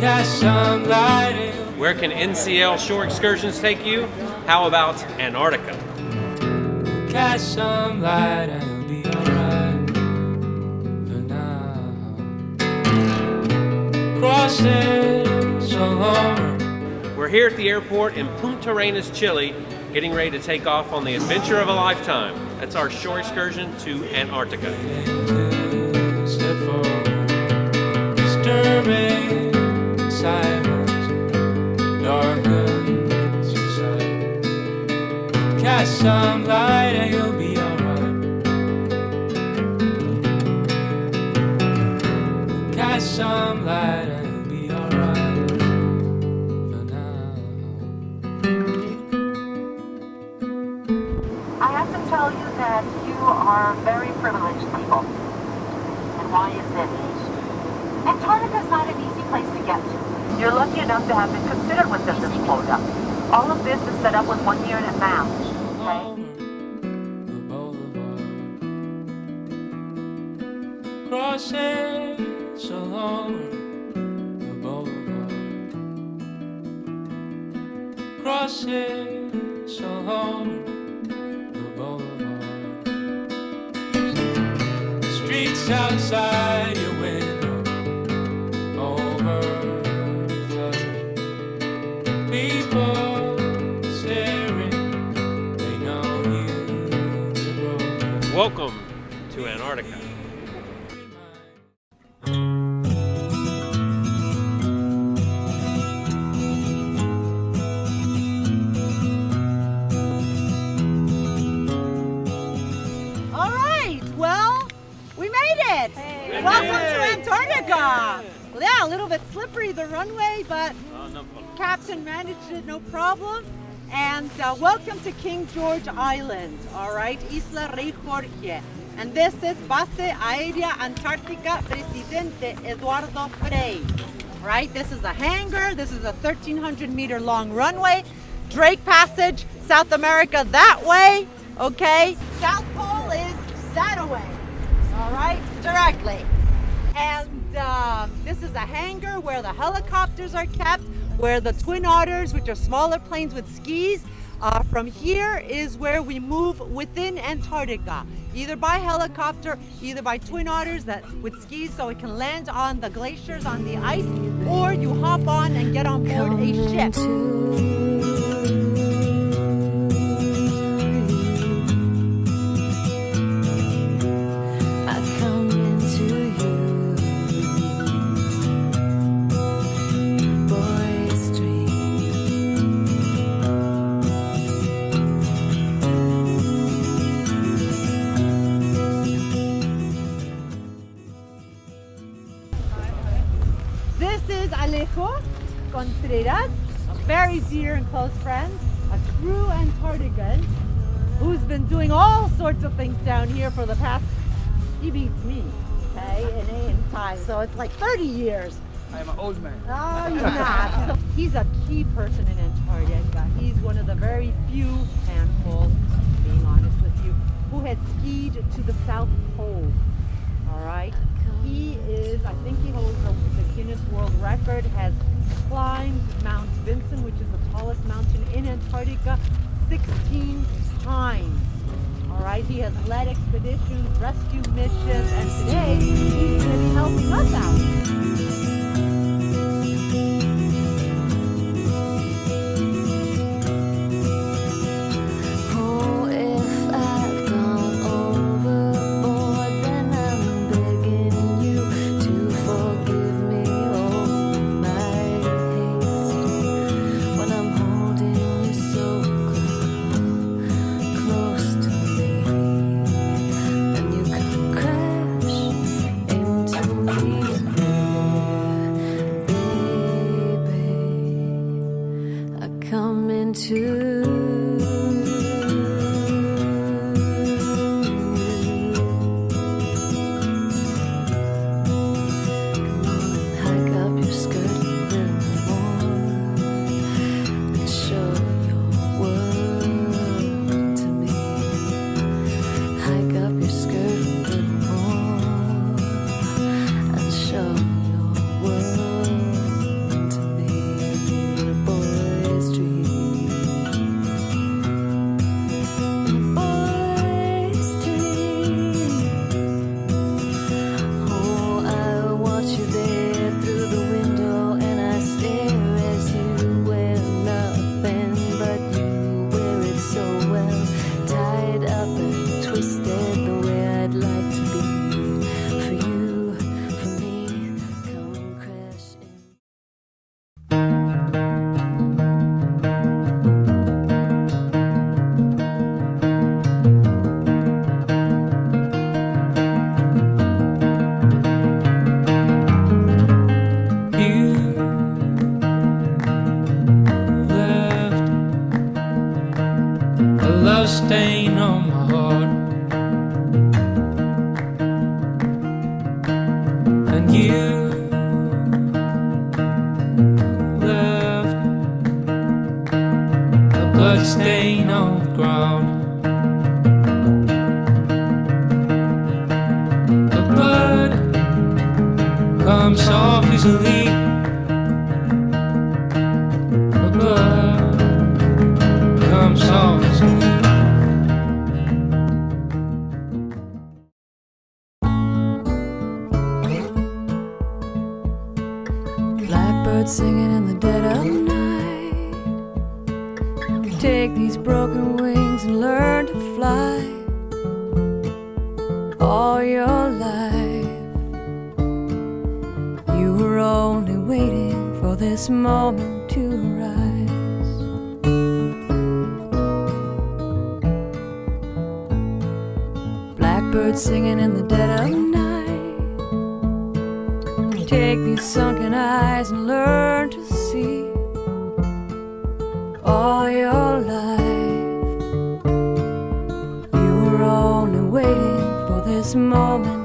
Cast some light in. Where can NCL Shore Excursions take you? How about Antarctica? Cast some light and it'll be alright for now. Crossing so long. We're here at the airport in Punta Arenas, Chile, getting ready to take off on the adventure of a lifetime. That's our shore excursion to Antarctica. Step forward. Disturbing silence darkens your sight. Cast some light and you'll be alright. Cast some light and you'll be alright for now. I have to tell you that you are very privileged people. And why is this? Antarctica is not an easy place to get to. You're lucky enough to have been considered within this quota. All of this is set up with 1 year in advance. Okay? Crossing so long the boulevard. Crossing so long the boulevard. The streets outside your window overflood. People staring, they know you've been broken. Welcome to Antarctica. Welcome to Antarctica! Well, yeah, a little bit slippery, the runway, but Captain managed it, no problem. And welcome to King George Island, all right? Isla Rey Jorge. And this is Base Aérea Antarctica Presidente Eduardo Frei. Right? This is a hangar. This is a 1,300-meter long runway. Drake Passage, South America that way, okay? South Pole is that way. All right, directly. And this is a hangar where the helicopters are kept, where the Twin Otters, which are smaller planes with skis, from here is where we move within Antarctica, either by helicopter, either by Twin Otters with skis so it can land on the glaciers, on the ice, or you hop on and get on board a ship. Contreras, very dear and close friend, a true Antarctican who's been doing all sorts of things down here for the past, he beats me, okay, in time, so it's like 30 years. I'm an old man. Oh, you're not. He's a key person in Antarctica. He's one of the very few handfuls, being honest with you, who has skied to the South Pole, all right? He is, I think he holds the Guinness World Record, has climbed Mount Vinson, which is the tallest mountain in Antarctica, 16 times. All right, he has led expeditions, rescue missions, and today he's going to be helping us out. a stain on the ground. The blood comes off easily. The blood comes off easily. Blackbird singing in the dead of night. Take these broken wings and learn to fly. All your life you were only waiting for this moment to arise. Blackbird singing in the dead of night. Take these sunken eyes and learn to see. All your life you were only waiting for this moment